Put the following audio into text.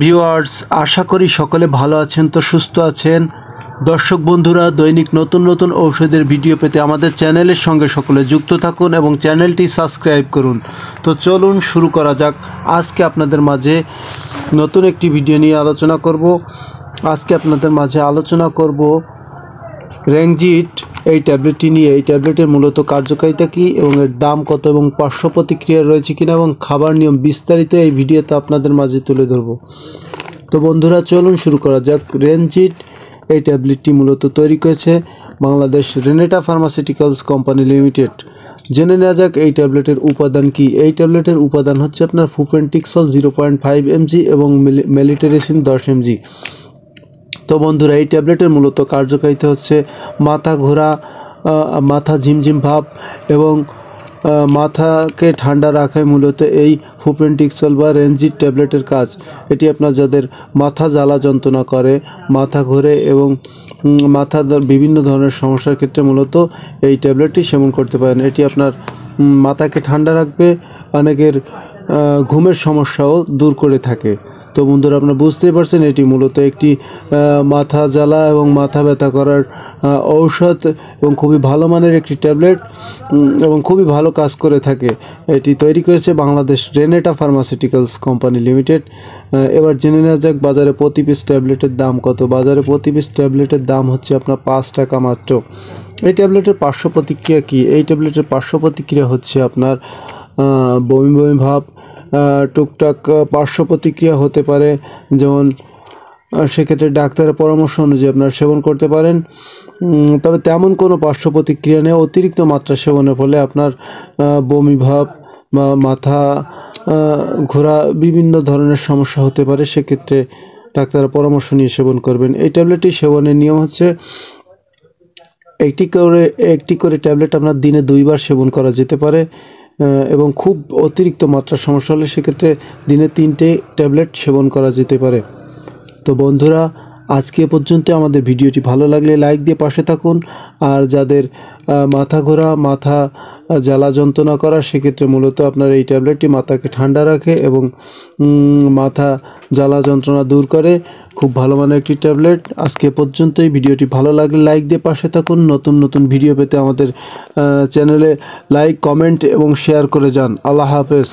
Viewers, আশা করি সকলে ভালো আছেন, তো সুস্থ আছেন। দর্শক বন্ধুরা, দৈনিক নতুন নতুন ঔষধের ভিডিও পেতে আমাদের চ্যানেলের সঙ্গে সকলে যুক্ত থাকুন এবং চ্যানেলটি সাবস্ক্রাইব করুন। তো চলুন শুরু করা যাক। আজকে আপনাদের মাঝে নতুন একটি ভিডিও নিয়ে আলোচনা করব। আজকে আপনাদের মাঝে আলোচনা করব রেনজিট এই ট্যাবলেটটি নিয়ে। এই ট্যাবলেটের মূলত কার্যকারিতা কী এবং এর দাম কত এবং পার্শ্ব প্রতিক্রিয়া রয়েছে কিনা এবং খাবার নিয়ম বিস্তারিত এই ভিডিওতে আপনাদের মাঝে তুলে ধরব। তো বন্ধুরা, চলুন শুরু করা যাক। রেনজিট এই ট্যাবলেটটি মূলত তৈরি করেছে Bangladesh Renata pharmaceuticals company limited. জেনে নেওয়া যাক এই ট্যাবলেটের উপাদান কি। এই ট্যাবলেটের উপাদান হচ্ছে আপনার ফুপেন্টিক্সল 0.5 mg এবং মেলিটেরেসিন 10 mg। তো বন্ধুরা, এই ট্যাবলেটের মূলত কার্যকারিতা হচ্ছে মাথা ঘোরা, মাথা ঝিমঝিম ভাব এবং মাথাকে ঠান্ডা রাখায় মূলত এই ফুপেন্টিক্সল বা রেনজিট ট্যাবলেটের কাজ। এটি আপনার যাদের মাথা জ্বালা যন্ত্রণা করে, মাথা ঘোরে এবং বিভিন্ন ধরনের সমস্যার ক্ষেত্রে মূলত এই ট্যাবলেটটি সেবন করতে পারেন। এটি আপনার মাথাকে ঠান্ডা রাখবে, অনেকের ঘুমের সমস্যাও দূর করে থাকে। তো বন্ধুরা, আপনারা বুঝতেই পারছেন এটি মূলত একটি মাথা জ্বালা এবং মাথা ব্যথা করার ঔষধ এবং খুবই ভালো মানের একটি ট্যাবলেট এবং খুবই ভালো কাজ করে থাকে। এটি তৈরি করেছে Bangladesh Renata pharmaceuticals company limited. এবার জেনে নেওয়া যাক বাজারে প্রতি পিস ট্যাবলেটের দাম কত। বাজারে প্রতি পিস ট্যাবলেটের দাম হচ্ছে আপনার 5 টাকা মাত্র। এই ট্যাবলেটের পার্শ্ব প্রতিক্রিয়া কী? এই ট্যাবলেটের পার্শ্ব প্রতিক্রিয়া হচ্ছে আপনার বমি বমি ভাব, টুকটাক পার্শ্ব প্রতিক্রিয়া হতে পারে, যেমন সেক্ষেত্রে ডাক্তারের পরামর্শ অনুযায়ী আপনারা সেবন করতে পারেন। তবে তেমন কোনো পার্শ্ব প্রতিক্রিয়া নেই। অতিরিক্ত মাত্রা সেবনের ফলে আপনার বমি ভাব বা মাথা ঘোরা বিভিন্ন ধরনের সমস্যা হতে পারে। সেক্ষেত্রে ডাক্তারের পরামর্শ নিয়ে সেবন করবেন। এই ট্যাবলেটটি সেবনের নিয়ম হচ্ছে একটি করে ট্যাবলেট আপনার দিনে 2 বার সেবন করা যেতে পারে এবং খুব অতিরিক্ত মাত্রার সমস্যা হলে সেক্ষেত্রে দিনে 3টে ট্যাবলেট সেবন করা যেতে পারে। তো বন্ধুরা, আজকে পর্যন্ত। আমাদের ভিডিওটি ভালো লাগলে লাইক দিয়ে পাশে থাকুন। আর যাদের মাথা ঘোরা, মাথা জ্বালা যন্ত্রণা করা, সেক্ষেত্রে মূলত আপনার এই ট্যাবলেটটি মাথাকে ঠান্ডা রাখে এবং মাথা জ্বালা যন্ত্রণা দূর করে। খুব ভালো মানের একটি ট্যাবলেট। আজকে পর্যন্তই। ভিডিওটি ভালো লাগলে লাইক দিয়ে পাশে থাকুন। নতুন নতুন ভিডিও পেতে আমাদের চ্যানেলে লাইক, কমেন্ট এবং শেয়ার করে যান। আল্লাহ হাফেজ।